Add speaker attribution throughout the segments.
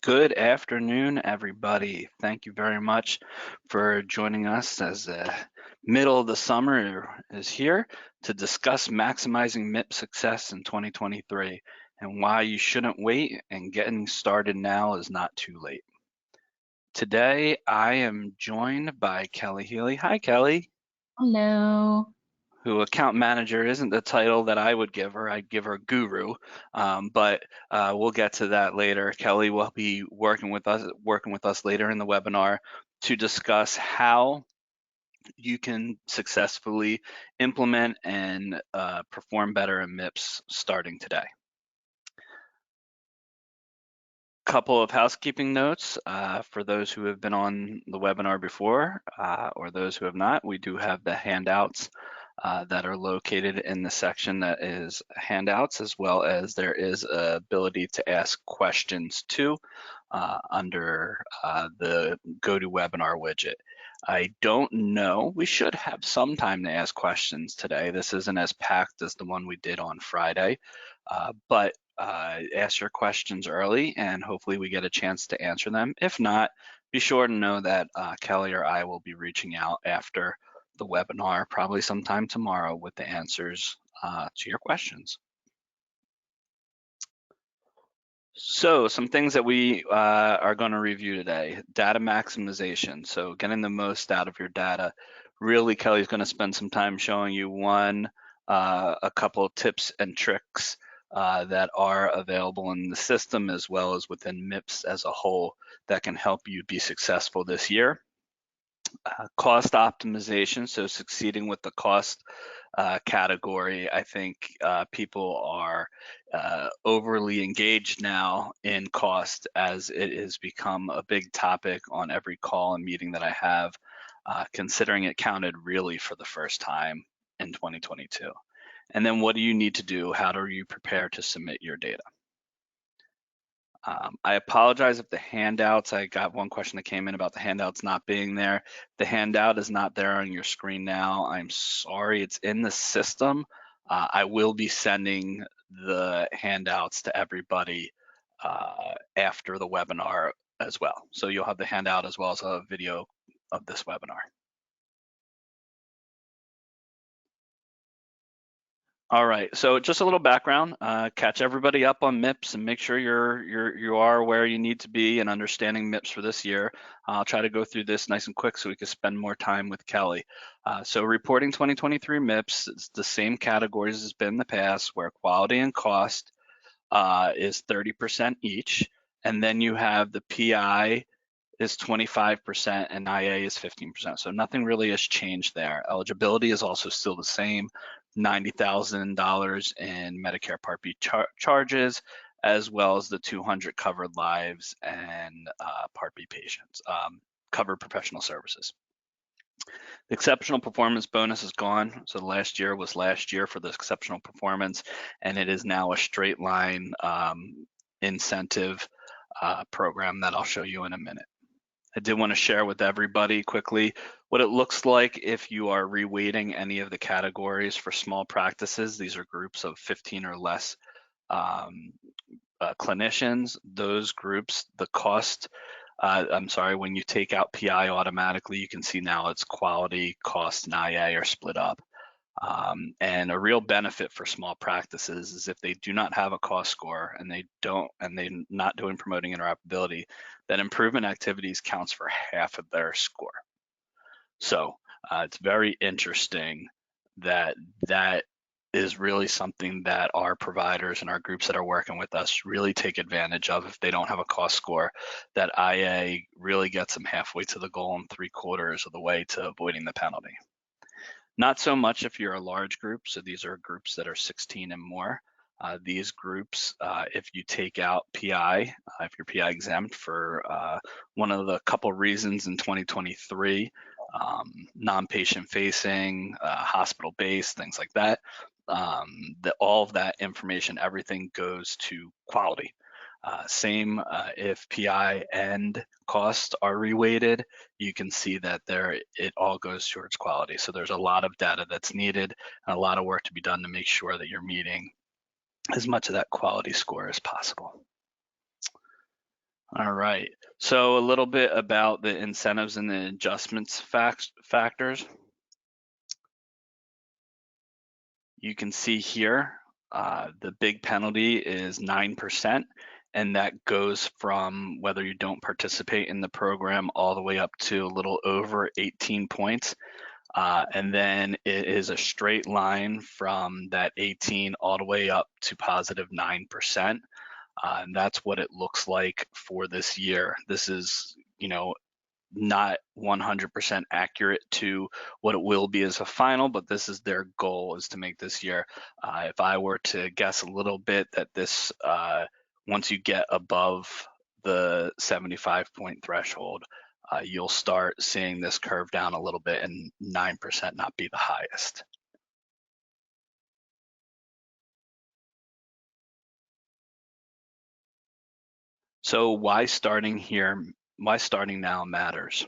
Speaker 1: Good afternoon, everybody. Thank you very much for joining us as the middle of the summer is here to discuss maximizing MIPS success in 2023 and why you shouldn't wait and getting started now is not too late. Today, I am joined by Kelly Healy. Hi, Kelly.
Speaker 2: Hello.
Speaker 1: Who account manager isn't the title that I would give her. I'd give her guru, but we'll get to that later. Kelly will be working with us later in the webinar to discuss how you can successfully implement and perform better in MIPS starting today. Couple of housekeeping notes for those who have been on the webinar before or those who have not. We do have the handouts that are located in the section that is handouts, as well as there is a ability to ask questions too under the GoToWebinar widget. I don't know, we should have some time to ask questions today. This isn't as packed as the one we did on Friday, but ask your questions early and hopefully we get a chance to answer them. If not, be sure to know that Kelly or I will be reaching out after the webinar, probably sometime tomorrow, with the answers to your questions. So some things that we are going to review today: data maximization. So getting the most out of your data. Really, Kelly's going to spend some time showing you a couple of tips and tricks that are available in the system as well as within MIPS as a whole that can help you be successful this year. Cost optimization, so succeeding with the cost category. I think people are overly engaged now in cost as it has become a big topic on every call and meeting that I have, considering it counted really for the first time in 2022. And then what do you need to do? How do you prepare to submit your data? I apologize if the handouts, I got one question that came in about the handouts not being there. The handout is not there on your screen now. I'm sorry, it's in the system. I will be sending the handouts to everybody after the webinar as well. So you'll have the handout as well as a video of this webinar. All right, so just a little background, catch everybody up on MIPS and make sure you are where you need to be and understanding MIPS for this year. I'll try to go through this nice and quick so we can spend more time with Kelly. So reporting 2023 MIPS is the same categories as been in the past, where quality and cost is 30% each, and then you have the PI is 25% and IA is 15%. So nothing really has changed there. Eligibility is also still the same, $90,000 in Medicare Part B charges, as well as the 200 covered lives and Part B patients, covered professional services. The exceptional performance bonus is gone. So last year was last year for the exceptional performance, and it is now a straight line incentive program that I'll show you in a minute. I did want to share with everybody quickly what it looks like if you are reweighting any of the categories for small practices. These are groups of 15 or less clinicians. Those groups, the cost, when you take out PI automatically, you can see now it's quality, cost, and IA are split up. And a real benefit for small practices is if they do not have a cost score and they're not doing promoting interoperability, that improvement activities counts for half of their score. So it's very interesting that is really something that our providers and our groups that are working with us really take advantage of. If they don't have a cost score, that IA really gets them halfway to the goal and 3/4 of the way to avoiding the penalty. Not so much if you're a large group, so these are groups that are 16 and more. These groups, if you take out PI, if you're PI exempt for one of the couple reasons in 2023, non-patient facing, hospital-based, things like that, all of that information, everything goes to quality. Same if PI and cost are reweighted, you can see that it all goes towards quality. So there's a lot of data that's needed and a lot of work to be done to make sure that you're meeting as much of that quality score as possible. All right. So a little bit about the incentives and the adjustments factors. You can see here, the big penalty is 9%, and that goes from whether you don't participate in the program all the way up to a little over 18 points. And then it is a straight line from that 18 all the way up to positive 9%. And that's what it looks like for this year. This is, not 100% accurate to what it will be as a final, but this is their goal, is to make this year. If I were to guess a little bit, that this, once you get above the 75-point threshold, you'll start seeing this curve down a little bit and 9% not be the highest. So why starting now matters?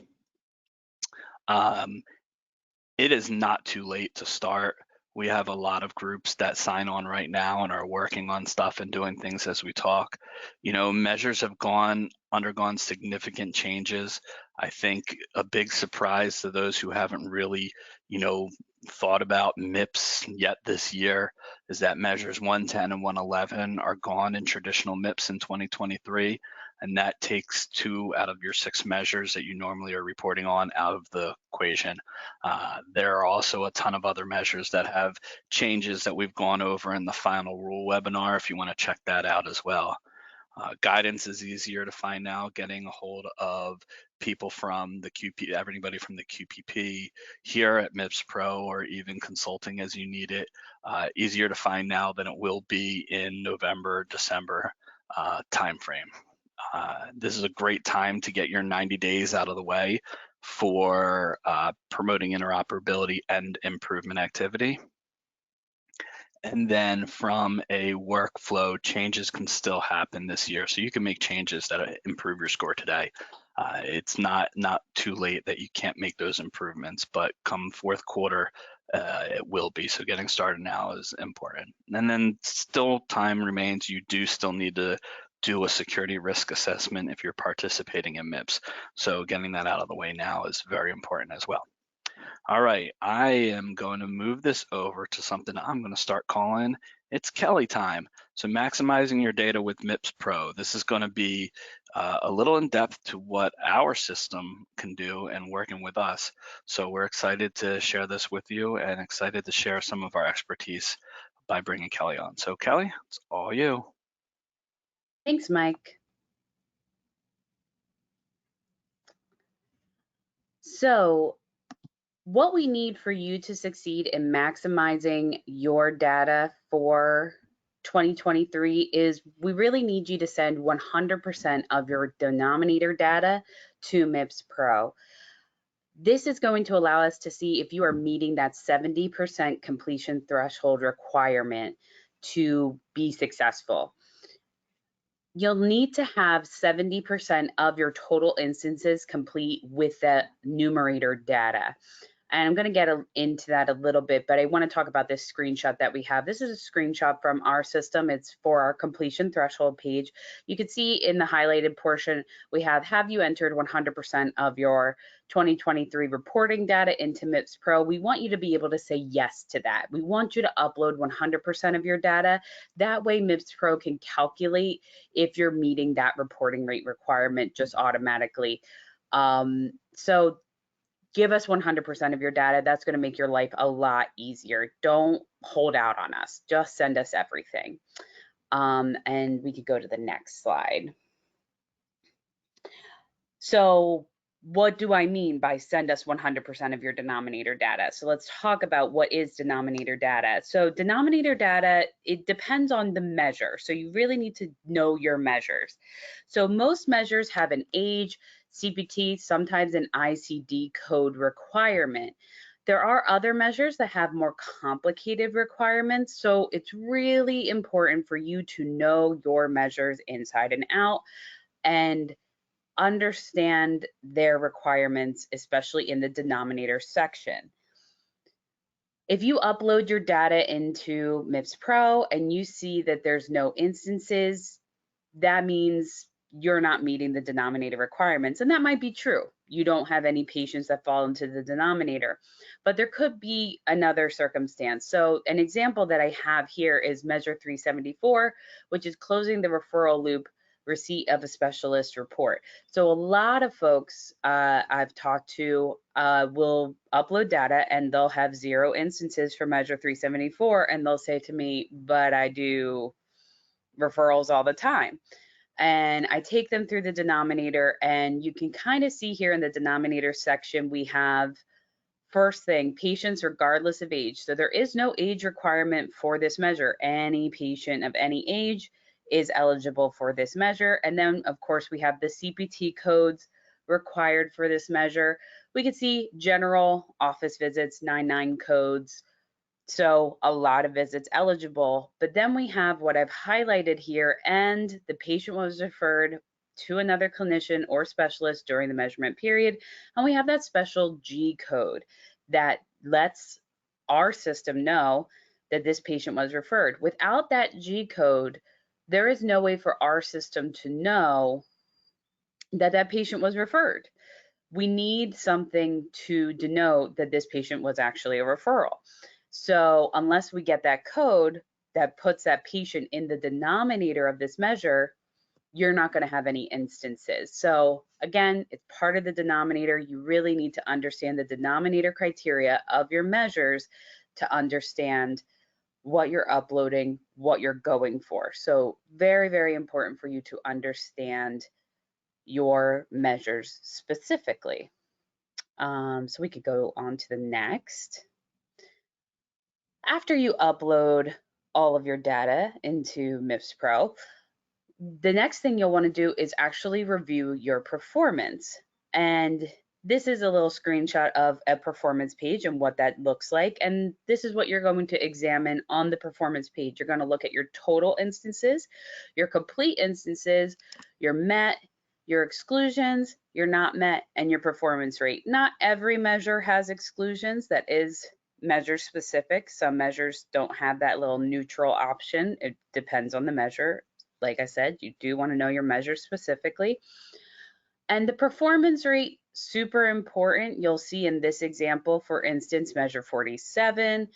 Speaker 1: It is not too late to start. We have a lot of groups that sign on right now and are working on stuff and doing things as we talk. Measures have undergone significant changes. I think a big surprise to those who haven't really, thought about MIPS yet this year is that measures 110 and 111 are gone in traditional MIPS in 2023. And that takes 2 out of your 6 measures that you normally are reporting on out of the equation. There are also a ton of other measures that have changes that we've gone over in the final rule webinar if you want to check that out as well. Guidance is easier to find now, getting a hold of people from the everybody from the QPP here at MIPS Pro, or even consulting as you need it, easier to find now than it will be in November, December timeframe. This is a great time to get your 90 days out of the way for promoting interoperability and improvement activity. And then from a workflow, changes can still happen this year. So you can make changes that improve your score today. It's not too late that you can't make those improvements, but come fourth quarter, it will be. So getting started now is important. And then still time remains. You do still need to do a security risk assessment if you're participating in MIPS. So getting that out of the way now is very important as well. All right, I am going to move this over to something I'm going to start calling, it's Kelly time. So maximizing your data with MIPS Pro. This is going to be a little in depth to what our system can do and working with us. So we're excited to share this with you and excited to share some of our expertise by bringing Kelly on. So Kelly, it's all you.
Speaker 2: Thanks, Mike. So what we need for you to succeed in maximizing your data for 2023 is we really need you to send 100% of your denominator data to MIPS Pro. This is going to allow us to see if you are meeting that 70% completion threshold requirement to be successful. You'll need to have 70% of your total instances complete with the numerator data. And I'm going to get into that a little bit, but I want to talk about this screenshot that we have. This is a screenshot from our system. It's for our completion threshold page. You can see in the highlighted portion, we have you entered 100% of your 2023 reporting data into MIPS Pro? We want you to be able to say yes to that. We want you to upload 100% of your data. That way MIPS Pro can calculate if you're meeting that reporting rate requirement just automatically. So give us 100% of your data. That's going to make your life a lot easier. Don't hold out on us. Just send us everything. And we could go to the next slide. So what do I mean by send us 100% of your denominator data? So let's talk about what is denominator data. So denominator data, it depends on the measure. So you really need to know your measures. So most measures have an age, CPT, sometimes an ICD code requirement. There are other measures that have more complicated requirements. So it's really important for you to know your measures inside and out and understand their requirements, especially in the denominator section. If you upload your data into MIPS Pro and you see that there's no instances, that means you're not meeting the denominator requirements. And that might be true. You don't have any patients that fall into the denominator, but there could be another circumstance. So an example that I have here is measure 374, which is closing the referral loop, receipt of a specialist report. So a lot of folks I've talked to will upload data and they'll have 0 instances for measure 374, and they'll say to me, but I do referrals all the time. And I take them through the denominator, and you can kind of see here in the denominator section, we have first thing, patients regardless of age. So there is no age requirement for this measure. Any patient of any age is eligible for this measure. And then of course we have the CPT codes required for this measure. We can see general office visits, 99 codes. So a lot of visits eligible, but then we have what I've highlighted here, and the patient was referred to another clinician or specialist during the measurement period. And we have that special G code that lets our system know that this patient was referred. Without that G code, there is no way for our system to know that that patient was referred. We need something to denote that this patient was actually a referral. So unless we get that code that puts that patient in the denominator of this measure, you're not going to have any instances. So again, it's part of the denominator. You really need to understand the denominator criteria of your measures to understand what you're uploading, what you're going for. So very, very important for you to understand your measures specifically. So we could go on to the next. After you upload all of your data into MIPS Pro, the next thing you'll want to do is actually review your performance. And this is a little screenshot of a performance page and what that looks like. And this is what you're going to examine on the performance page. You're going to look at your total instances, your complete instances, your met, your exclusions, your not met, and your performance rate. Not every measure has exclusions. That is measure specific. Some measures don't have that little neutral option. It depends on the measure. Like I said, you do want to know your measure specifically. And the performance rate, super important. You'll see in this example, for instance, measure 47,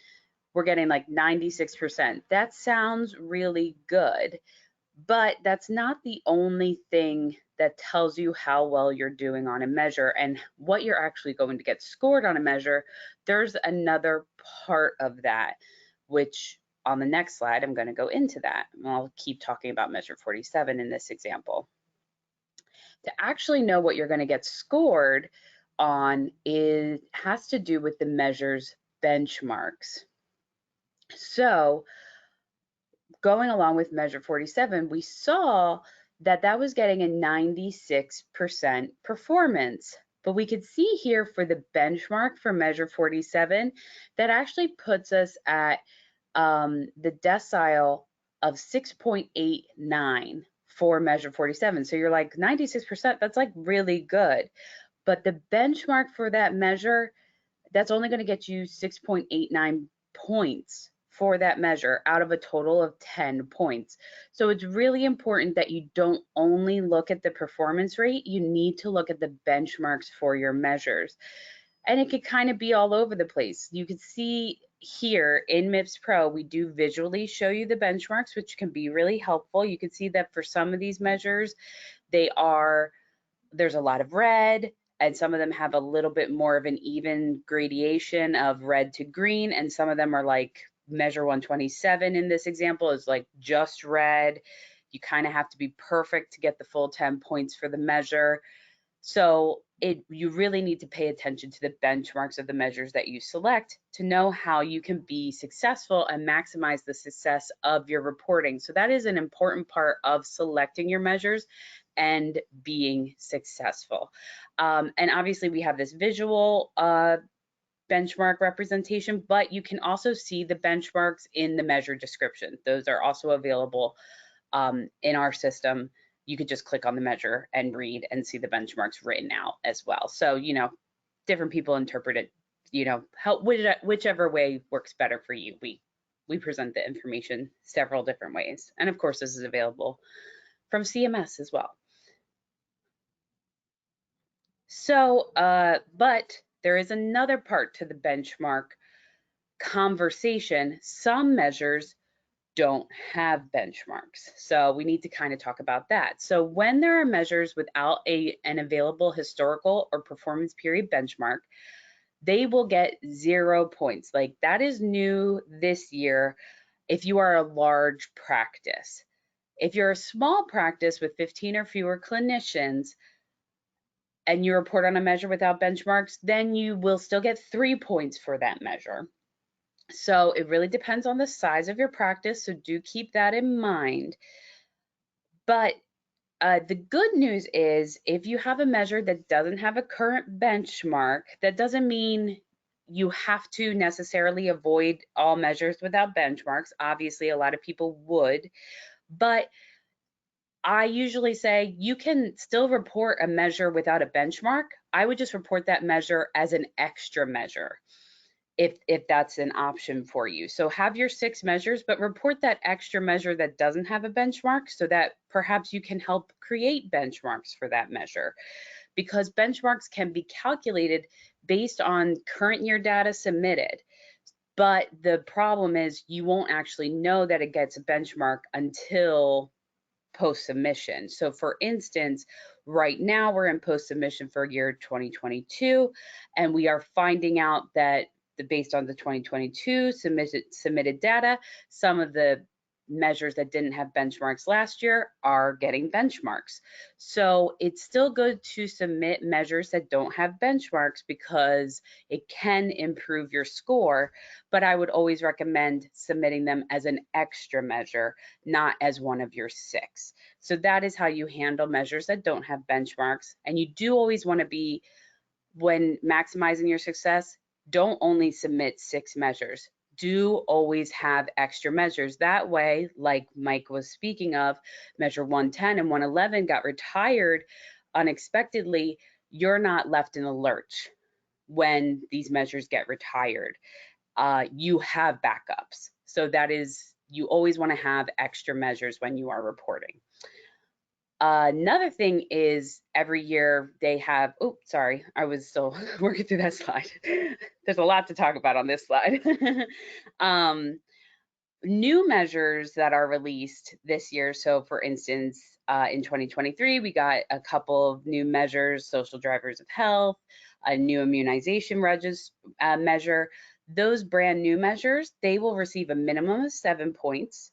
Speaker 2: we're getting like 96%. That sounds really good, but that's not the only thing that tells you how well you're doing on a measure and what you're actually going to get scored on a measure. There's another part of that, which on the next slide, I'm going to go into that. I'll keep talking about measure 47 in this example. To actually know what you're going to get scored on has to do with the measure's benchmarks. So going along with measure 47, we saw that that was getting a 96% performance. But we could see here for the benchmark for measure 47, that actually puts us at the decile of 6.89 for measure 47. So you're like 96%, that's like really good. But the benchmark for that measure, that's only going to get you 6.89 points for that measure out of a total of 10 points. So it's really important that you don't only look at the performance rate, you need to look at the benchmarks for your measures. And it could kind of be all over the place. You could see here in MIPS Pro, we do visually show you the benchmarks, which can be really helpful. You can see that for some of these measures, there's a lot of red, and some of them have a little bit more of an even gradation of red to green, and some of them are like measure 127 in this example is like just red. You kind of have to be perfect to get the full 10 points for the measure. So you really need to pay attention to the benchmarks of the measures that you select to know how you can be successful and maximize the success of your reporting. So that is an important part of selecting your measures and being successful. And obviously we have this visual benchmark representation, but you can also see the benchmarks in the measure description. Those are also available in our system. You could just click on the measure and read and see the benchmarks written out as well. So, different people interpret it, whichever way works better for you. We present the information several different ways. And of course, this is available from CMS as well. So, but there is another part to the benchmark conversation. Some measures don't have benchmarks. So we need to kind of talk about that. So when there are measures without an available historical or performance period benchmark, they will get 0 points. Like that is new this year if you are a large practice. If you're a small practice with 15 or fewer clinicians and you report on a measure without benchmarks, then you will still get 3 points for that measure. So it really depends on the size of your practice, so do keep that in mind. But the good news is if you have a measure that doesn't have a current benchmark, that doesn't mean you have to necessarily avoid all measures without benchmarks. Obviously, a lot of people would, but I usually say you can still report a measure without a benchmark. I would just report that measure as an extra measure if that's an option for you. So have your 6 measures, but report that extra measure that doesn't have a benchmark so that perhaps you can help create benchmarks for that measure, because benchmarks can be calculated based on current year data submitted. But the problem is you won't actually know that it gets a benchmark until post submission. So for instance, right now we're in post submission for year 2022, and we are finding out that based on the 2022 submitted data, some of the measures that didn't have benchmarks last year are getting benchmarks. So it's still good to submit measures that don't have benchmarks because it can improve your score, but I would always recommend submitting them as an extra measure, not as one of your 6. So that is how you handle measures that don't have benchmarks. And you do always want to be, when maximizing your success, don't only submit 6 measures. Do always have extra measures. That way, like Mike was speaking of, measure 110 and 111 got retired unexpectedly. You're not left in a lurch when these measures get retired. You have backups. So that is, you always want to have extra measures when you are reporting. Another thing is every year they have, oh, sorry, I was still working through that slide. There's a lot to talk about on this slide. New measures that are released this year. So for instance, in 2023, we got a couple of new measures: social drivers of health, a new immunization measure. Those brand new measures, they will receive a minimum of 7 points.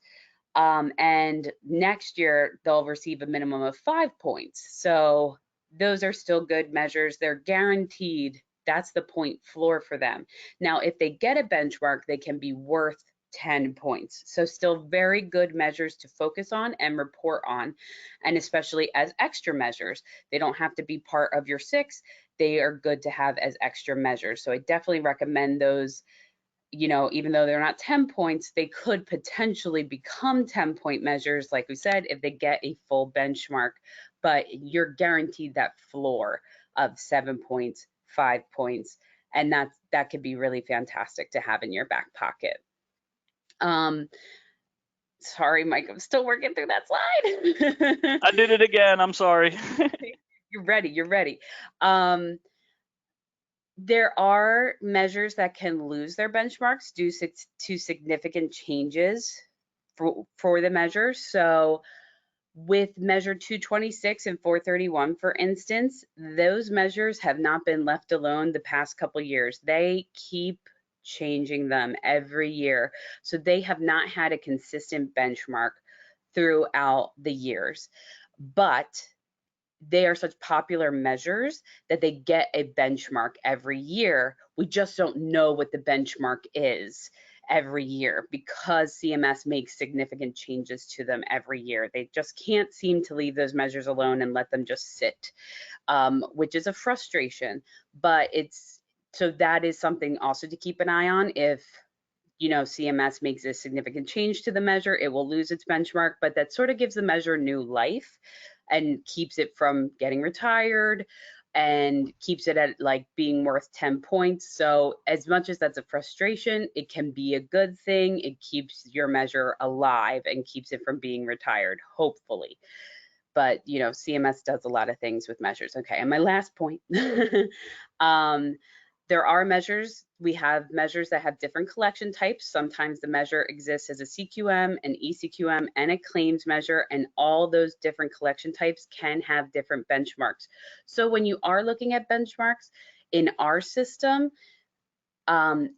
Speaker 2: And next year, they'll receive a minimum of 5 points. So those are still good measures. They're guaranteed. That's the point floor for them. Now, if they get a benchmark, they can be worth 10 points. So still very good measures to focus on and report on, and especially as extra measures. They don't have to be part of your 6. They are good to have as extra measures. So I definitely recommend those. You know, even though they're not 10 points, they could potentially become 10-point measures, like we said, if they get a full benchmark, but you're guaranteed that floor of 7 points, 5 points, and that could be really fantastic to have in your back pocket. Sorry, Mike, I'm still working through that slide.
Speaker 1: I did it again. I'm sorry.
Speaker 2: You're ready. There are measures that can lose their benchmarks due to significant changes for the measure. So with measure 226 and 431, for instance, those measures have not been left alone the past couple years. They keep changing them every year. So they have not had a consistent benchmark throughout the years. But they are such popular measures that they get a benchmark every year. We just don't know what the benchmark is every year because CMS makes significant changes to them every year. They just can't seem to leave those measures alone and let them just sit, which is a frustration. But so that is something also to keep an eye on. If CMS makes a significant change to the measure, it will lose its benchmark, but that sort of gives the measure new life and keeps it from getting retired and keeps it at like being worth 10 points. So as much as that's a frustration, it can be a good thing. It keeps your measure alive and keeps it from being retired, hopefully. but you know, CMS does a lot of things with measures. Okay, and my last point, there are measures, we have measures that have different collection types. Sometimes the measure exists as a CQM, an ECQM, and a claims measure, and all those different collection types can have different benchmarks. So when you are looking at benchmarks in our system,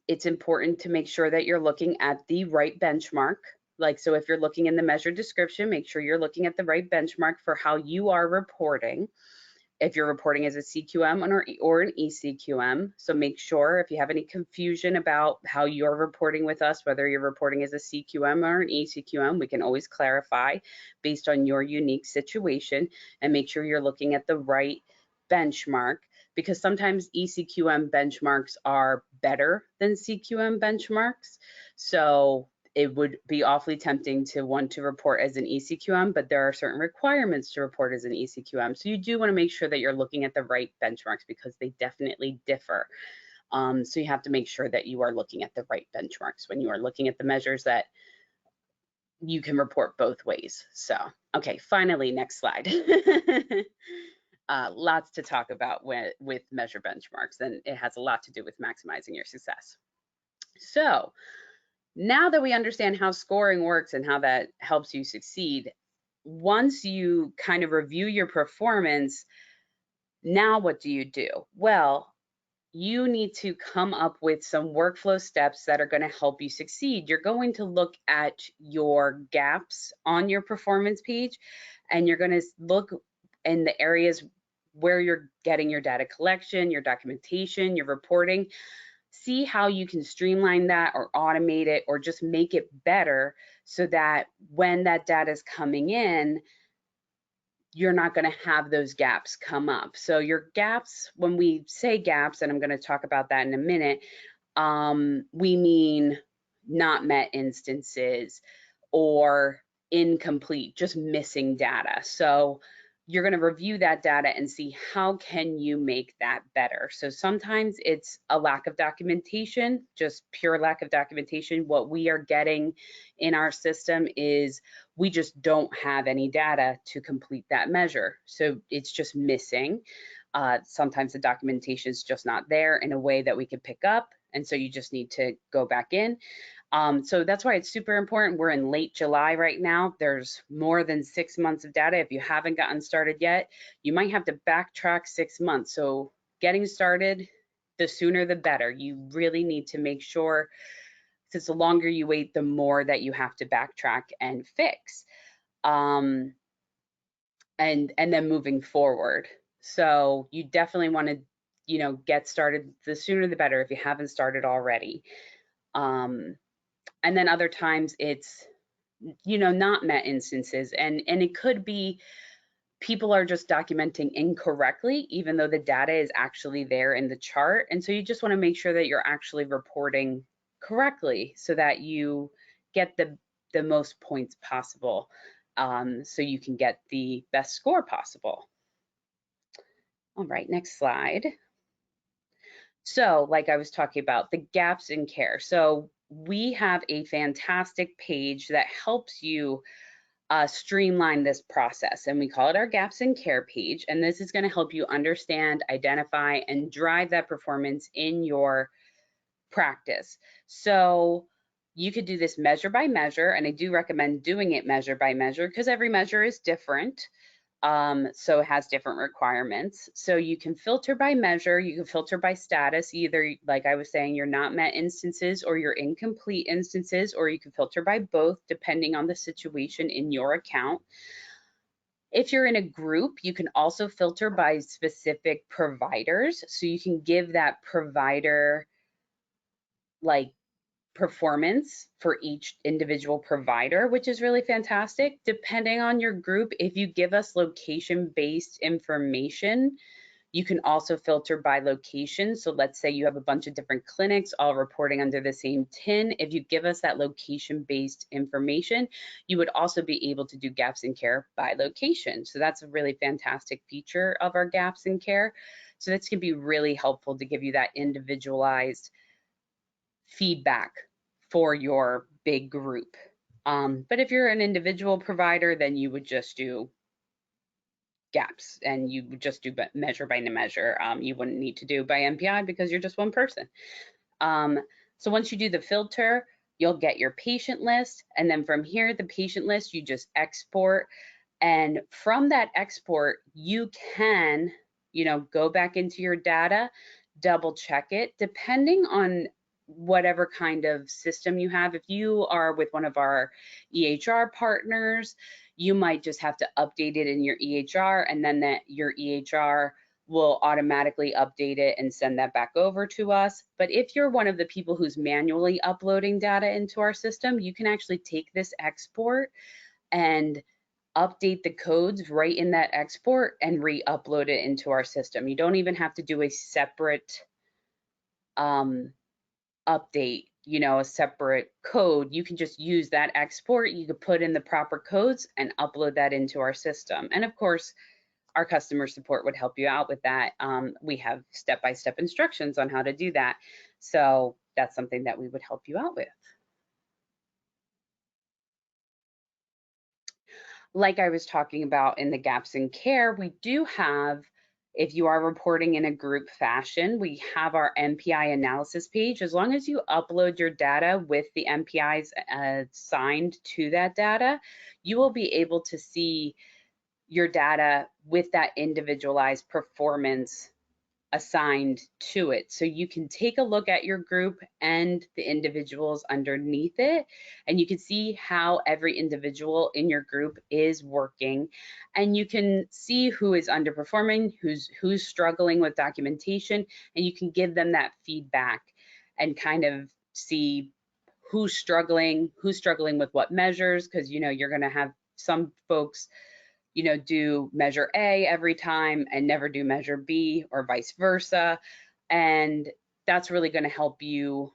Speaker 2: it's important to make sure that you're looking at the right benchmark. Like, so if you're looking in the measure description, make sure you're looking at the right benchmark for how you are reporting. If you're reporting as a CQM or an ECQM, so make sure if you have any confusion about how you're reporting with us, whether you're reporting as a CQM or an ECQM, we can always clarify based on your unique situation, and make sure you're looking at the right benchmark, because sometimes ECQM benchmarks are better than CQM benchmarks. So it would be awfully tempting to want to report as an ECQM, but there are certain requirements to report as an ECQM. So you do want to make sure that you're looking at the right benchmarks, because they definitely differ. So you have to make sure that you are looking at the right benchmarks when you are looking at the measures, that you can report both ways. So, okay, finally, next slide. Lots to talk about with measure benchmarks, and it has a lot to do with maximizing your success. So now that we understand how scoring works and how that helps you succeed, once you kind of review your performance, now what do you do? Well, you need to come up with some workflow steps that are going to help you succeed. You're going to look at your gaps on your performance page, and you're going to look in the areas where you're getting your data collection, your documentation, your reporting. See how you can streamline that or automate it or just make it better, so that when that data is coming in, you're not going to have those gaps come up. So your gaps, when we say gaps, and I'm going to talk about that in a minute, we mean not met instances or incomplete, just missing data. So you're going to review that data and see how can you make that better. So sometimes it's a lack of documentation, just pure lack of documentation. What we are getting in our system is we just don't have any data to complete that measure. So it's just missing. Sometimes the documentation is just not there in a way that we can pick up. And so you just need to go back in. So that's why it's super important. We're in late July right now. There's more than 6 months of data. If you haven't gotten started yet, you might have to backtrack 6 months. So getting started, the sooner the better. You really need to make sure, since the longer you wait, the more that you have to backtrack and fix. And then moving forward. So you definitely want to, you know, get started the sooner the better if you haven't started already. And then other times it's, you know, not met instances, and it could be people are just documenting incorrectly, even though the data is actually there in the chart. And so you just want to make sure that you're actually reporting correctly, so that you get the most points possible, so you can get the best score possible. All right, next slide. So like I was talking about, the gaps in care. So we have a fantastic page that helps you streamline this process, and we call it our gaps in care page. And this is going to help you understand, identify, and drive that performance in your practice. So you could do this measure by measure, and I do recommend doing it measure by measure, because every measure is different. So it has different requirements. So you can filter by measure, you can filter by status, either like I was saying, your not met instances or your incomplete instances, or you can filter by both depending on the situation in your account. If you're in a group, you can also filter by specific providers. So you can give that provider like performance for each individual provider, which is really fantastic. Depending on your group, if you give us location-based information, you can also filter by location. So let's say you have a bunch of different clinics all reporting under the same TIN. If you give us that location-based information, you would also be able to do gaps in care by location. So that's a really fantastic feature of our gaps in care. So this can be really helpful to give you that individualized feedback for your big group. But if you're an individual provider, then you would just do gaps, and you would just do measure by measure. You wouldn't need to do by MPI because you're just one person. So once you do the filter, you'll get your patient list, and then from here, the patient list, you just export, and from that export, you can, go back into your data, double check it, depending on whatever kind of system you have. If you are with one of our EHR partners, you might just have to update it in your EHR, and then your EHR will automatically update it and send that back over to us. But if you're one of the people who's manually uploading data into our system, you can actually take this export and update the codes right in that export and re-upload it into our system. You don't even have to do a separate update, a separate code. You can just use that export. You could put in the proper codes and upload that into our system. And of course, our customer support would help you out with that. We have step-by-step instructions on how to do that. So that's something that we would help you out with. Like I was talking about in the gaps in care, we do have, if you are reporting in a group fashion, we have our MPI analysis page. As long as you upload your data with the MPIs assigned to that data, you will be able to see your data with that individualized performance assigned to it. So you can take a look at your group and the individuals underneath it, and you can see how every individual in your group is working, and you can see who is underperforming, who's struggling with documentation, and you can give them that feedback and kind of see who's struggling with what measures, because you're going to have some folks do measure A every time and never do measure B, or vice versa. And that's really going to help you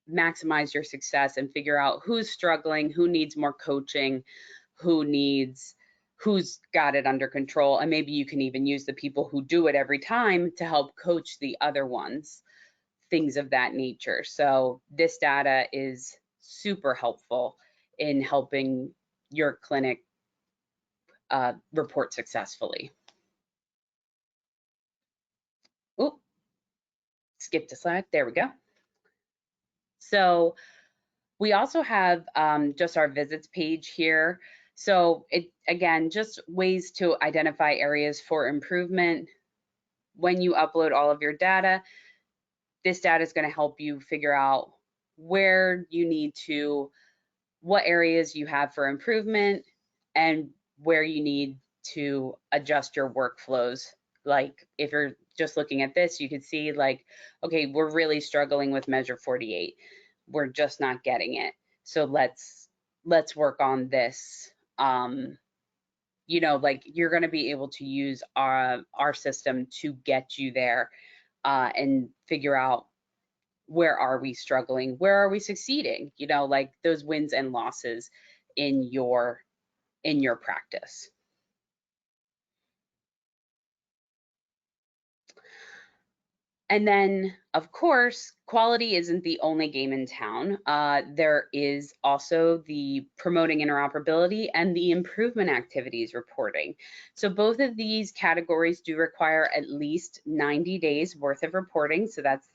Speaker 2: maximize your success and figure out who's struggling, who needs more coaching, who's got it under control. And maybe you can even use the people who do it every time to help coach the other ones, things of that nature. So this data is super helpful in helping your clinic report successfully. Oh, skipped a slide. There we go. So we also have just our visits page here. So it, again, just ways to identify areas for improvement. When you upload all of your data, this data is going to help you figure out where you need to, what areas you have for improvement, and where you need to adjust your workflows. Like if you're just looking at this, you could see like, okay, we're really struggling with measure 48. We're just not getting it. So let's work on this. Like you're going to be able to use our system to get you there and figure out, where are we struggling? Where are we succeeding? Like those wins and losses in your practice. And then, of course, quality isn't the only game in town. There is also the promoting interoperability and the improvement activities reporting. So both of these categories do require at least 90 days worth of reporting. So that's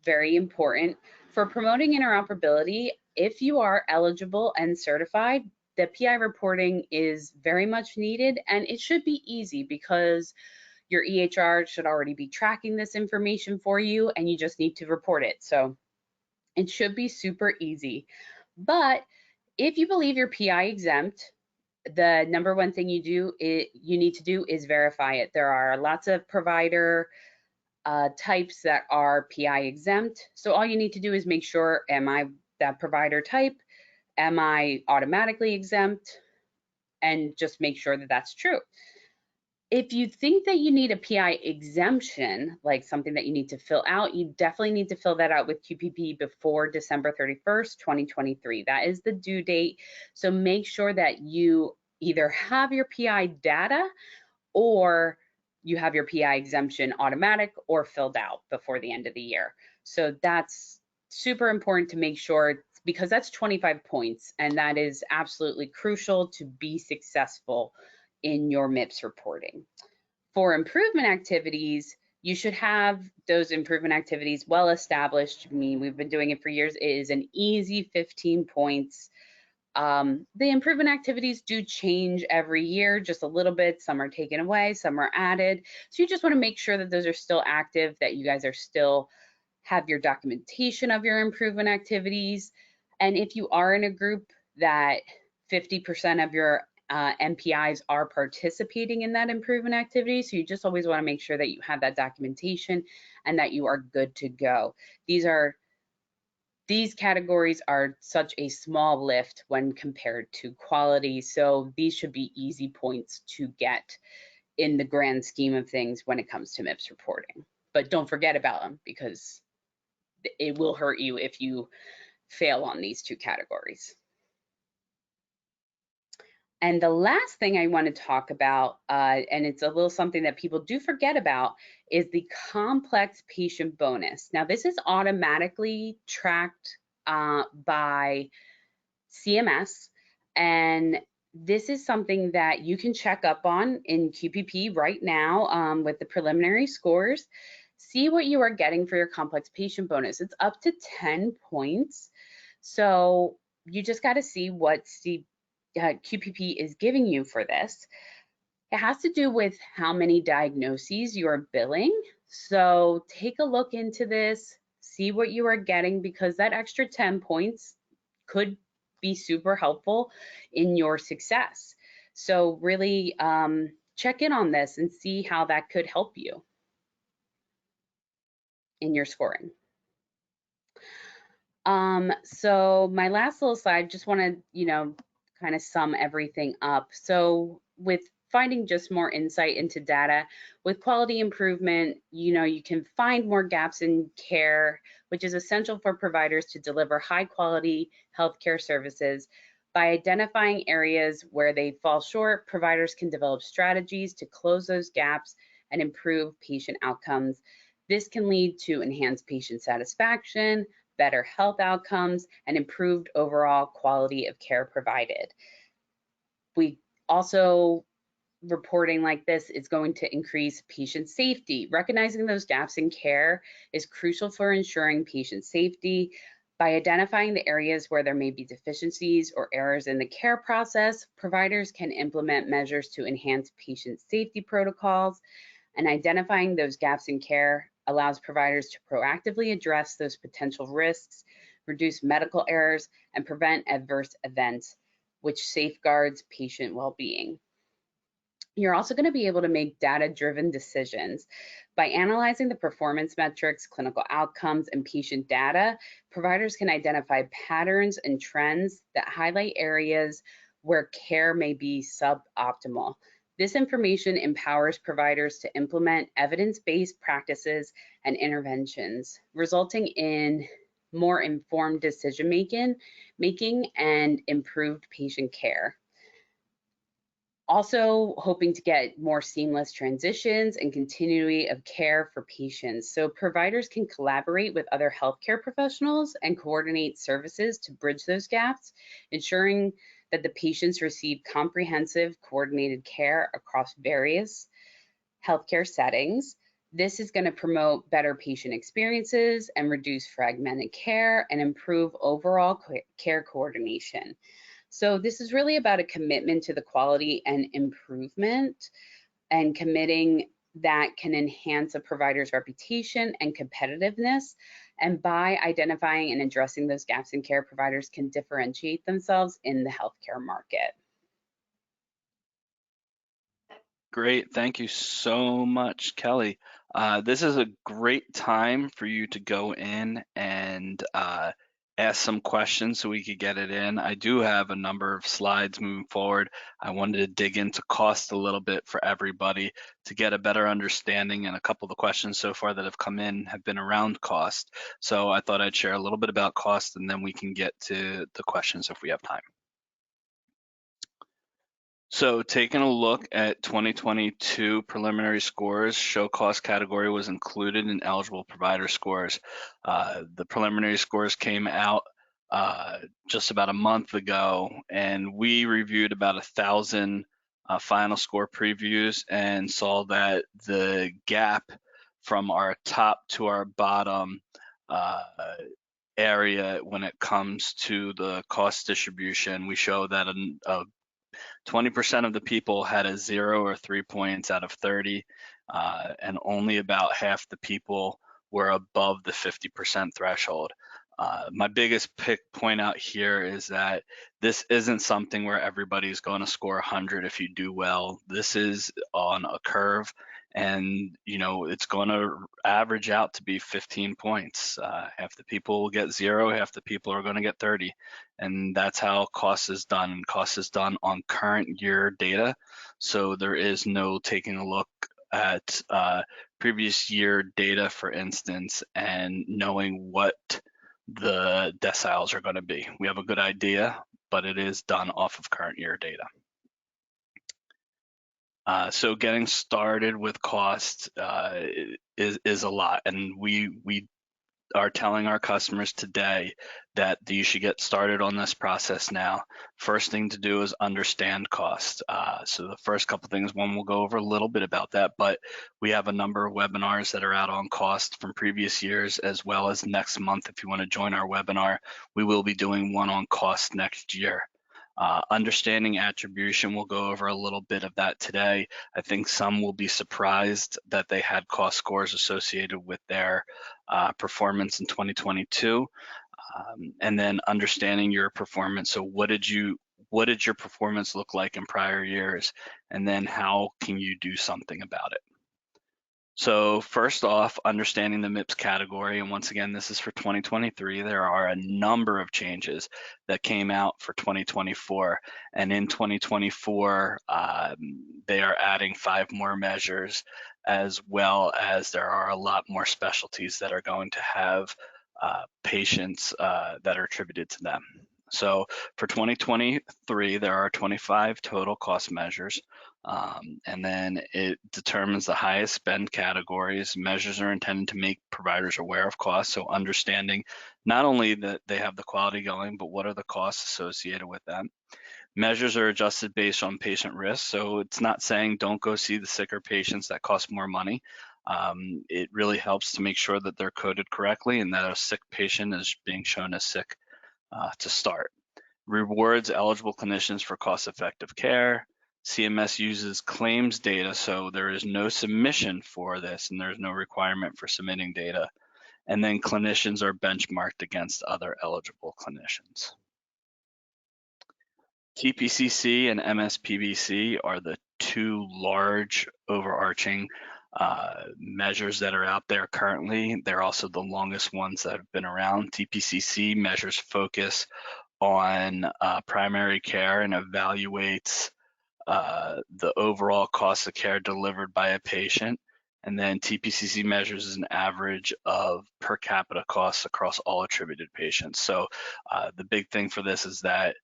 Speaker 2: very important. For promoting interoperability, if you are eligible and certified, the PI reporting is very much needed, and it should be easy because your EHR should already be tracking this information for you, and you just need to report it. So it should be super easy. But if you believe you're PI exempt, the number one thing you need to do is verify it. There are lots of provider types that are PI exempt. So all you need to do is make sure, am I that provider type? Am I automatically exempt? And just make sure that that's true. If you think that you need a PI exemption, like something that you need to fill out, you definitely need to fill that out with QPP before December 31st, 2023. That is the due date. So make sure that you either have your PI data or you have your PI exemption automatic or filled out before the end of the year. So that's super important to make sure, because that's 25 points, and that is absolutely crucial to be successful in your MIPS reporting. For improvement activities, you should have those improvement activities well established. I mean, we've been doing it for years. It is an easy 15 points. The improvement activities do change every year, just a little bit. Some are taken away, some are added. So you just want to make sure that those are still active, that you guys are still have your documentation of your improvement activities. And if you are in a group that 50% of your MPIs are participating in that improvement activity, so you just always want to make sure that you have that documentation and that you are good to go. These categories are such a small lift when compared to quality, so these should be easy points to get in the grand scheme of things when it comes to MIPS reporting. But don't forget about them, because it will hurt you if you fail on these two categories. And the last thing I want to talk about, and it's a little something that people do forget about, is the complex patient bonus. Now, this is automatically tracked by CMS, and this is something that you can check up on in QPP right now with the preliminary scores. See what you are getting for your complex patient bonus. It's up to 10 points. So you just got to see what QPP is giving you for this. It has to do with how many diagnoses you are billing. So take a look into this, see what you are getting, because that extra 10 points could be super helpful in your success. So really check in on this and see how that could help you in your scoring. So my last little slide, just want to, kind of sum everything up. So with finding just more insight into data, with quality improvement, you can find more gaps in care, which is essential for providers to deliver high quality healthcare services. By identifying areas where they fall short, providers can develop strategies to close those gaps and improve patient outcomes. This can lead to enhanced patient satisfaction, better health outcomes, and improved overall quality of care provided. We also, reporting like this is going to increase patient safety. Recognizing those gaps in care is crucial for ensuring patient safety. By identifying the areas where there may be deficiencies or errors in the care process, providers can implement measures to enhance patient safety protocols, and identifying those gaps in care allows providers to proactively address those potential risks, reduce medical errors, and prevent adverse events, which safeguards patient well-being. You're also going to be able to make data-driven decisions. By analyzing the performance metrics, clinical outcomes, and patient data, providers can identify patterns and trends that highlight areas where care may be suboptimal. This information empowers providers to implement evidence-based practices and interventions, resulting in more informed decision-making and improved patient care. Also hoping to get more seamless transitions and continuity of care for patients. So providers can collaborate with other healthcare professionals and coordinate services to bridge those gaps, ensuring that the patients receive comprehensive coordinated care across various healthcare settings. This is going to promote better patient experiences and reduce fragmented care and improve overall care coordination. So this is really about a commitment to the quality and improvement, and committing that can enhance a provider's reputation and competitiveness. And by identifying and addressing those gaps in care, providers can differentiate themselves in the healthcare market.
Speaker 1: Great, thank you so much, Kelly. This is a great time for you to go in and ask some questions so we could get it in. I do have a number of slides moving forward. I wanted to dig into cost a little bit for everybody to get a better understanding, and a couple of the questions so far that have come in have been around cost. So I thought I'd share a little bit about cost, and then we can get to the questions if we have time. So taking a look at 2022 preliminary scores, show cost category was included in eligible provider scores. The preliminary scores came out just about a month ago, and we reviewed about 1,000 final score previews and saw that the gap from our top to our bottom area when it comes to the cost distribution, we show that 20% of the people had a 0 or 3 points out of 30, and only about half the people were above the 50% threshold. My biggest point out here is that this isn't something where everybody's going to score 100 if you do well. This is on a curve, and it's going to average out to be 15 points. Half the people will get 0, half the people are going to get 30, and that's how cost is done. Cost is done on current year data, so there is no taking a look at previous year data, for instance, and knowing what the deciles are going to be. We have a good idea, but it is done off of current year data. So getting started with cost is a lot, and we are telling our customers today that you should get started on this process now. First thing to do is understand cost. So the first couple things, one, we'll go over a little bit about that, but we have a number of webinars that are out on cost from previous years, as well as next month. If you want to join our webinar, we will be doing one on cost next year. Understanding attribution, we'll go over a little bit of that today. I think some will be surprised that they had cost scores associated with their performance in 2022. And then understanding your performance. So what did your performance look like in prior years? And then how can you do something about it? So first off, understanding the MIPS category, and once again, this is for 2023. There are a number of changes that came out for 2024, and in 2024, they are adding 5 more measures, as well as there are a lot more specialties that are going to have patients that are attributed to them. So for 2023, there are 25 total cost measures. And then it determines the highest spend categories. Measures are intended to make providers aware of costs, so understanding not only that they have the quality going, but what are the costs associated with them. Measures are adjusted based on patient risk, so it's not saying don't go see the sicker patients that cost more money. It really helps to make sure that they're coded correctly and that a sick patient is being shown as sick to start. Rewards eligible clinicians for cost-effective care. CMS uses claims data, so there is no submission for this and there's no requirement for submitting data. And then clinicians are benchmarked against other eligible clinicians. TPCC and MSPB-C are the 2 large overarching measures that are out there currently. They're also the longest ones that have been around. TPCC measures focus on primary care and evaluates the overall cost of care delivered by a patient. And then TPCC measures an average of per capita costs across all attributed patients. So the big thing for this is that,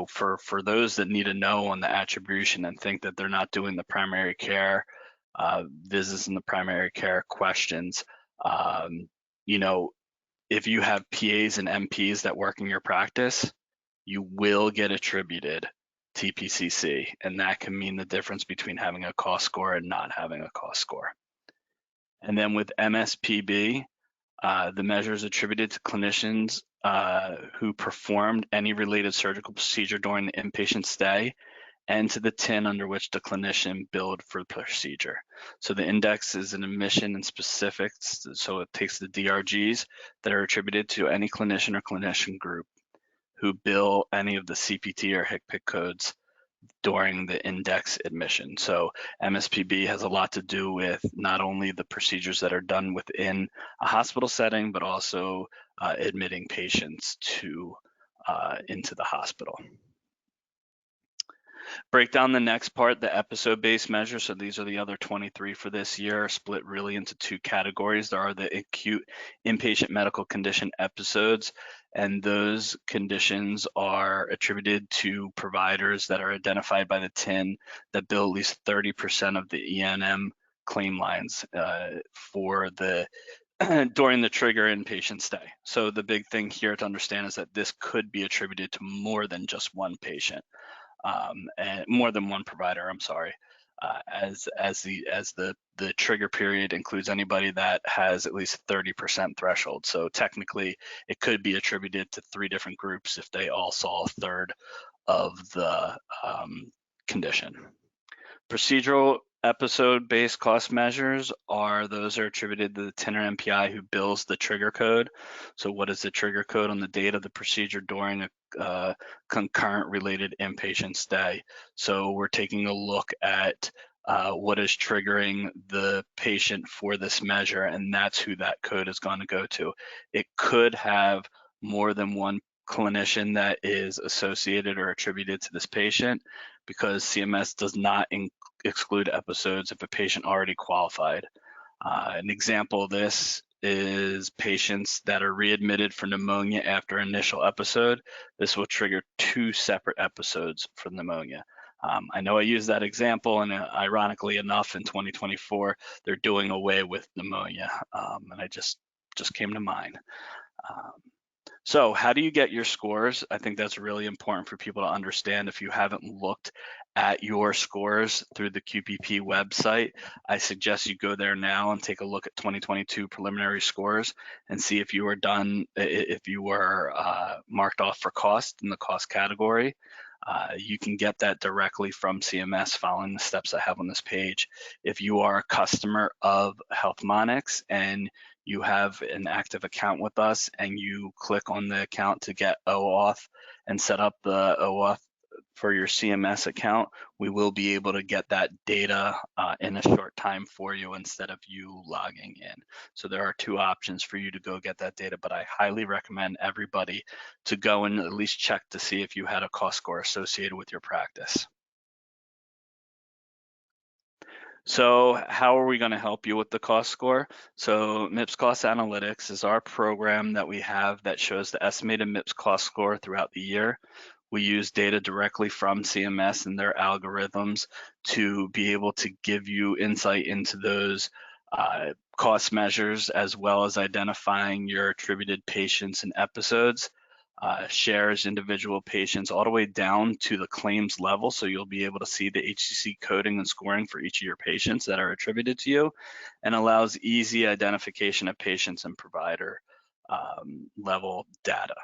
Speaker 1: for those that need to know on the attribution and think that they're not doing the primary care visits and the primary care questions, if you have PAs and MPs that work in your practice, you will get attributed TPCC, and that can mean the difference between having a cost score and not having a cost score. And then with MSPB, the measures attributed to clinicians who performed any related surgical procedure during the inpatient stay and to the TIN under which the clinician billed for the procedure. So the index is an admission and specifics, so it takes the DRGs that are attributed to any clinician or clinician group who bill any of the CPT or HCPCS codes during the index admission. So MSPB has a lot to do with not only the procedures that are done within a hospital setting, but also admitting patients into the hospital. Break down the next part, the episode-based measures. So these are the other 23 for this year, split really into 2 categories. There are the acute inpatient medical condition episodes, and those conditions are attributed to providers that are identified by the TIN that bill at least 30% of the E&M claim lines for the during the trigger inpatient stay. So the big thing here to understand is that this could be attributed to more than just one patient. and more than one provider, I'm sorry, as the trigger period includes anybody that has at least 30% threshold. So technically, it could be attributed to 3 different groups if they all saw a third of the condition. Procedural episode-based cost measures are those are attributed to the TIN or MPI who bills the trigger code. So what is the trigger code on the date of the procedure during a concurrent related inpatient stay? So we're taking a look at what is triggering the patient for this measure, and that's who that code is going to go to. It could have more than one clinician that is associated or attributed to this patient, because CMS does not exclude episodes if a patient already qualified. An example of this is patients that are readmitted for pneumonia after initial episode. This will trigger 2 separate episodes for pneumonia. I know I used that example, and ironically enough, in 2024, they're doing away with pneumonia, and I just came to mind. So how do you get your scores? I think that's really important for people to understand. If you haven't looked at your scores through the QPP website, I suggest you go there now and take a look at 2022 preliminary scores and see if you were marked off for cost in the cost category. You can get that directly from CMS following the steps I have on this page. If you are a customer of HealthMonix and you have an active account with us and you click on the account to get OAuth and set up the OAuth for your CMS account, we will be able to get that data in a short time for you instead of you logging in. So there are 2 options for you to go get that data, but I highly recommend everybody to go and at least check to see if you had a cost score associated with your practice. So how are we going to help you with the cost score? So MIPS Cost Analytics is our program that we have that shows the estimated MIPS cost score throughout the year. We use data directly from CMS and their algorithms to be able to give you insight into those cost measures, as well as identifying your attributed patients and episodes. Shares individual patients all the way down to the claims level. So you'll be able to see the HCC coding and scoring for each of your patients that are attributed to you, and allows easy identification of patients and provider level data.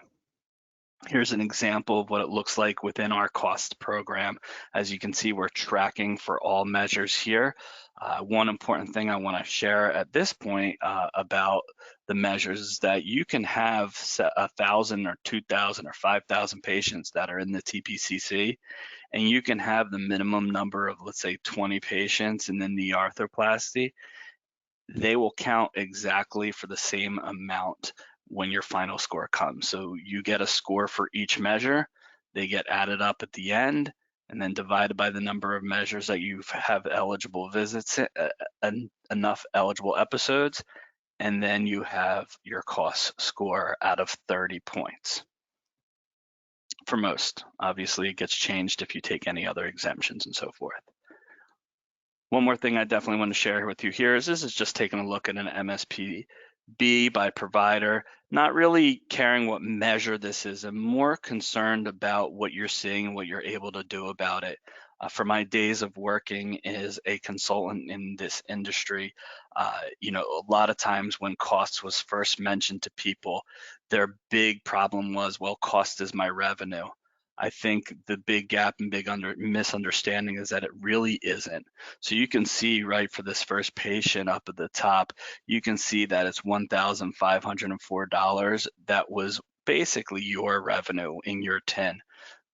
Speaker 1: Here's an example of what it looks like within our cost program. As you can see, we're tracking for all measures here. One important thing I want to share at this point about the measures is that you can have 1,000 or 2,000 or 5,000 patients that are in the TPCC, and you can have the minimum number of, let's say, 20 patients in the knee arthroplasty. They will count exactly for the same amount when your final score comes. So you get a score for each measure, they get added up at the end, and then divided by the number of measures that you have eligible visits, enough eligible episodes, and then you have your cost score out of 30 points. For most, obviously it gets changed if you take any other exemptions and so forth. One more thing I definitely want to share with you here is this is just taking a look at an MSPB by provider, not really caring what measure this is. I'm more concerned about what you're seeing and what you're able to do about it. For my days of working as a consultant in this industry, a lot of times when costs was first mentioned to people, their big problem was, well, cost is my revenue. I think the big gap and big misunderstanding is that it really isn't. So you can see right for this first patient up at the top, you can see that it's $1,504. That was basically your revenue in your TIN.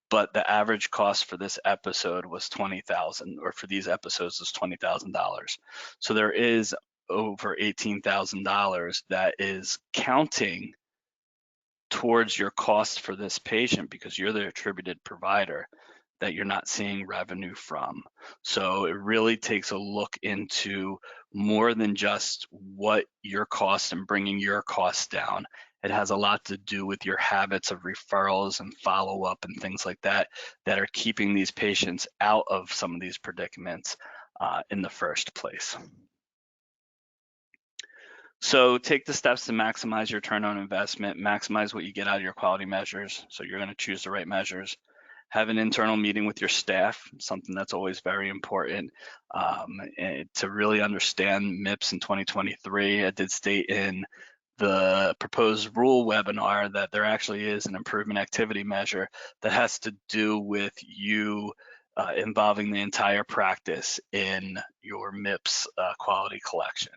Speaker 1: But the average cost for this episode was $20,000, or for these episodes was $20,000. So there is over $18,000 that is counting towards your cost for this patient because you're the attributed provider that you're not seeing revenue from. So it really takes a look into more than just what your cost and bringing your costs down. It has a lot to do with your habits of referrals and follow-up and things like that that are keeping these patients out of some of these predicaments in the first place. So take the steps to maximize your return on investment, maximize what you get out of your quality measures. So you're going to choose the right measures. have an internal meeting with your staff, something that's always very important and to really understand MIPS in 2023. I did state in the proposed rule webinar that there actually is an improvement activity measure that has to do with you involving the entire practice in your MIPS quality collection.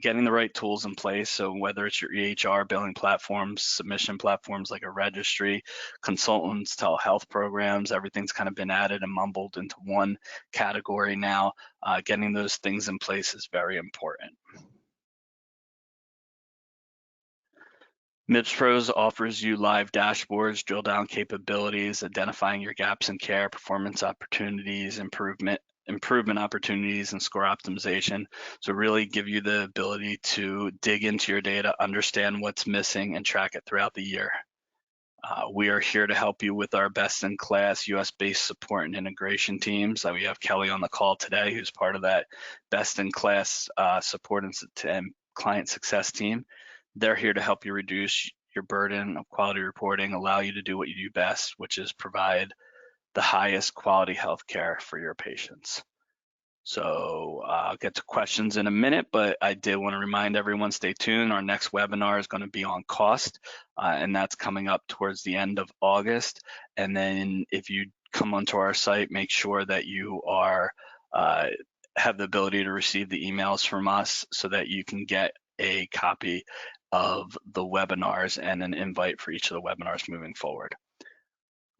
Speaker 1: Getting the right tools in place, so whether it's your EHR billing platforms, submission platforms like a registry, consultants, telehealth programs, everything's kind of been added and mumbled into one category now. Getting those things in place is very important. MIPS Pros offers you live dashboards, drill down capabilities, identifying your gaps in care, performance opportunities, improvement opportunities, and score optimization. So really give you the ability to dig into your data, understand what's missing, and track it throughout the year. We are here to help you with our best-in-class US-based support and integration teams. We have Kelly on the call today, who's part of that best-in-class support and client success team. They're here to help you reduce your burden of quality reporting, allow you to do what you do best, which is provide the highest quality healthcare for your patients. So I'll get to questions in a minute, but I did want to remind everyone, stay tuned. Our next webinar is going to be on cost, and that's coming up towards the end of August. And then if you come onto our site, make sure that you are have the ability to receive the emails from us so that you can get a copy of the webinars and an invite for each of the webinars moving forward.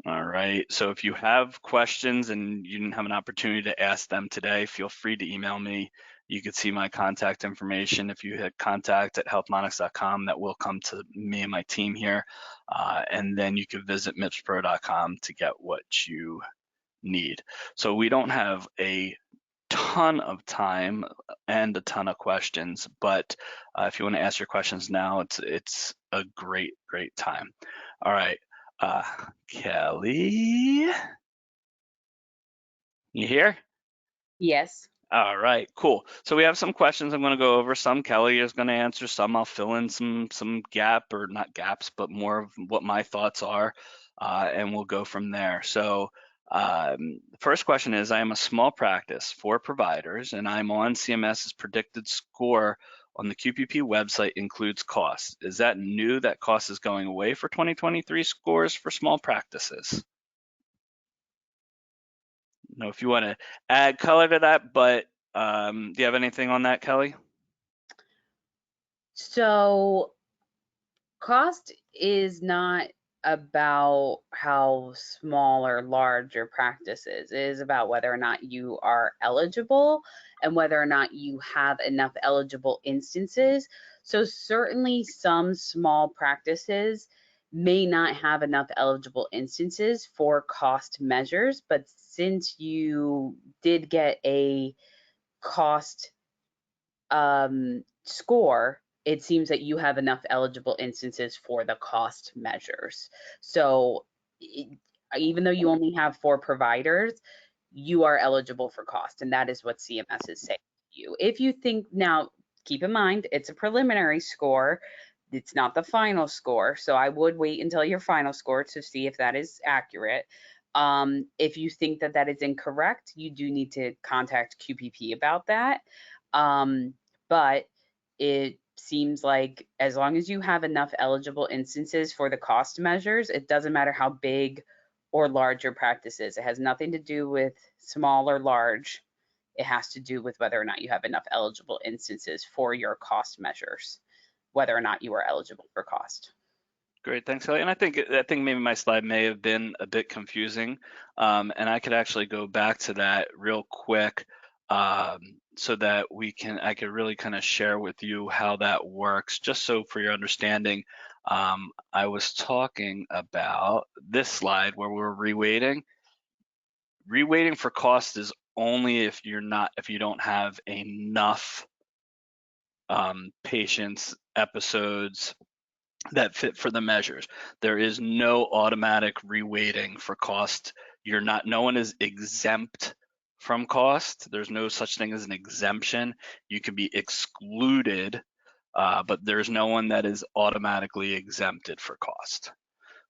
Speaker 1: All right, so if you have questions and you didn't have an opportunity to ask them today, feel free to email me. You can see my contact information. If you hit contact@healthmonix.com, that will come to me and my team here. And then you can visit mipspro.com to get what you need. So we don't have a ton of time and a ton of questions, but if you want to ask your questions now, it's a great time. All right, Kelly, you here?
Speaker 2: Yes.
Speaker 1: All right, cool. So we have some questions I'm going to go over. Some Kelly is going to answer, some I'll fill in some gap, or not gaps, but more of what my thoughts are, and we'll go from there. So the first question is, I am a small practice, 4 providers, and I'm on CMS's predicted score on the QPP website includes costs. Is that new, that cost is going away for 2023 scores for small practices? Know if you want to add color to that, but do you have anything on that, Kelly?
Speaker 2: So cost is not about how small or large your practice is. It is about whether or not you are eligible and whether or not you have enough eligible instances. So certainly some small practices may not have enough eligible instances for cost measures, but since you did get a cost score, it seems that you have enough eligible instances for the cost measures. So even though you only have 4 providers, you are eligible for cost, and that is what CMS is saying to you. If you think, now keep in mind, it's a preliminary score. It's not the final score. So I would wait until your final score to see if that is accurate. If you think that that is incorrect, you do need to contact QPP about that. But it seems like as long as you have enough eligible instances for the cost measures, it doesn't matter how big or large your practice is. It has nothing to do with small or large. It has to do with whether or not you have enough eligible instances for your cost measures, whether or not you are eligible for cost.
Speaker 1: Great, thanks, Kelly. And I think maybe my slide may have been a bit confusing, and I could actually go back to that real quick so that I could really kind of share with you how that works, just so for your understanding. I was talking about this slide where we're reweighting. Reweighting for cost is only if you don't have enough patients, episodes that fit for the measures. There is no automatic reweighting for cost. No one is exempt from cost. There's no such thing as an exemption. You can be excluded, but there's no one that is automatically exempted for cost.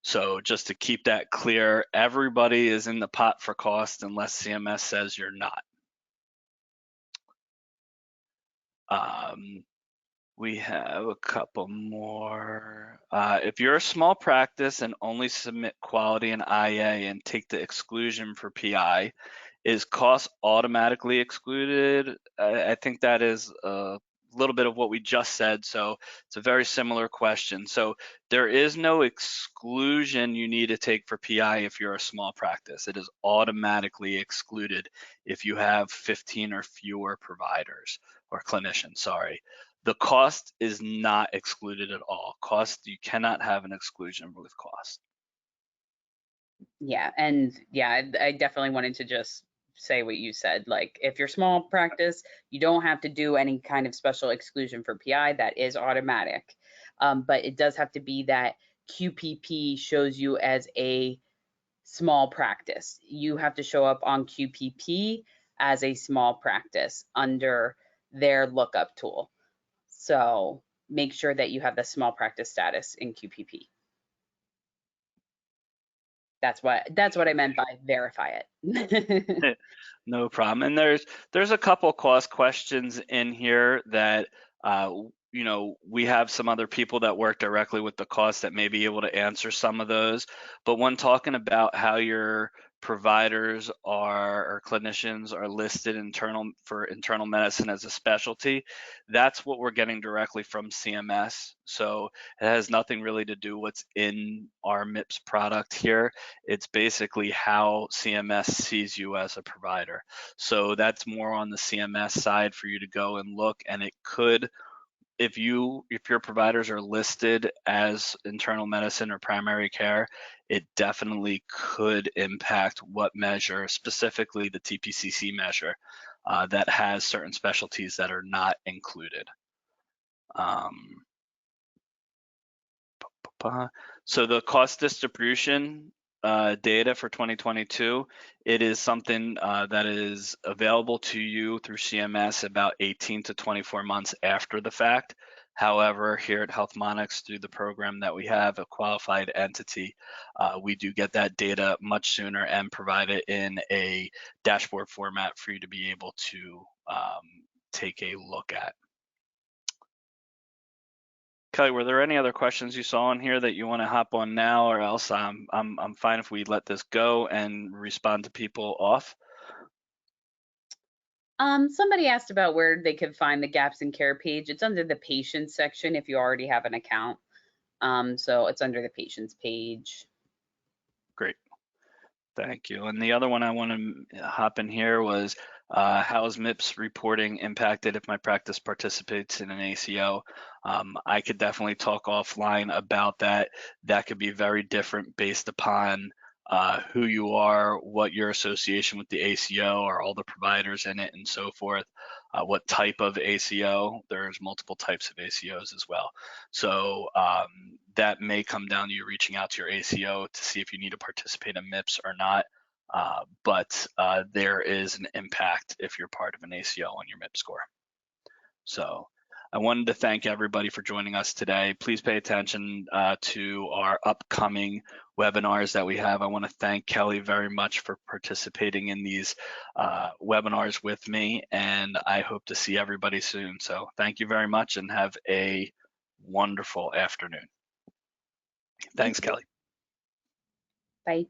Speaker 1: So just to keep that clear, everybody is in the pot for cost unless CMS says you're not. We have a couple more. If you're a small practice and only submit quality and IA and take the exclusion for PI, is cost automatically excluded? I think that is a little bit of what we just said, so it's a very similar question. So there is no exclusion you need to take for PI if you're a small practice. It is automatically excluded if you have 15 or fewer providers or clinicians, sorry. The cost is not excluded at all. Cost, you cannot have an exclusion with cost.
Speaker 2: Yeah, and yeah, I definitely wanted to just say what you said. Like, if you're small practice, you don't have to do any kind of special exclusion for PI. That is automatic. But it does have to be that QPP shows you as a small practice. You have to show up on QPP as a small practice under their lookup tool. So make sure that you have the small practice status in QPP. That's what I meant by verify it.
Speaker 1: No problem. And there's a couple cost questions in here that you know, we have some other people that work directly with the cost that may be able to answer some of those. But when talking about how your providers are or clinicians are listed for internal medicine as a specialty, that's what we're getting directly from CMS. So it has nothing really to do what's in our MIPS product here. It's basically how CMS sees you as a provider. So that's more on the CMS side for you to go and look, and it could, if your providers are listed as internal medicine or primary care, it definitely could impact what measure, specifically the TPCC measure, that has certain specialties that are not included. So the cost distribution data for 2022, it is something that is available to you through CMS about 18 to 24 months after the fact. However, here at HealthMonix, through the program that we have, a qualified entity, we do get that data much sooner and provide it in a dashboard format for you to be able to take a look at. Kelly, were there any other questions you saw in here that you want to hop on now, or else I'm fine if we let this go and respond to people off?
Speaker 2: Somebody asked about where they could find the gaps in care page. It's under the patients section if you already have an account. So it's under the patients page.
Speaker 1: Great. Thank you. And the other one I want to hop in here was how is MIPS reporting impacted if my practice participates in an ACO? I could definitely talk offline about that. That could be very different based upon who you are, what your association with the ACO or all the providers in it and so forth, what type of ACO. There's multiple types of ACOs as well. So that may come down to you reaching out to your ACO to see if you need to participate in MIPS or not. But there is an impact if you're part of an ACO on your MIPS score. So I wanted to thank everybody for joining us today. Please pay attention to our upcoming webinars that we have. I want to thank Kelly very much for participating in these webinars with me, and I hope to see everybody soon. So thank you very much and have a wonderful afternoon. Thanks, Kelly.
Speaker 2: Bye.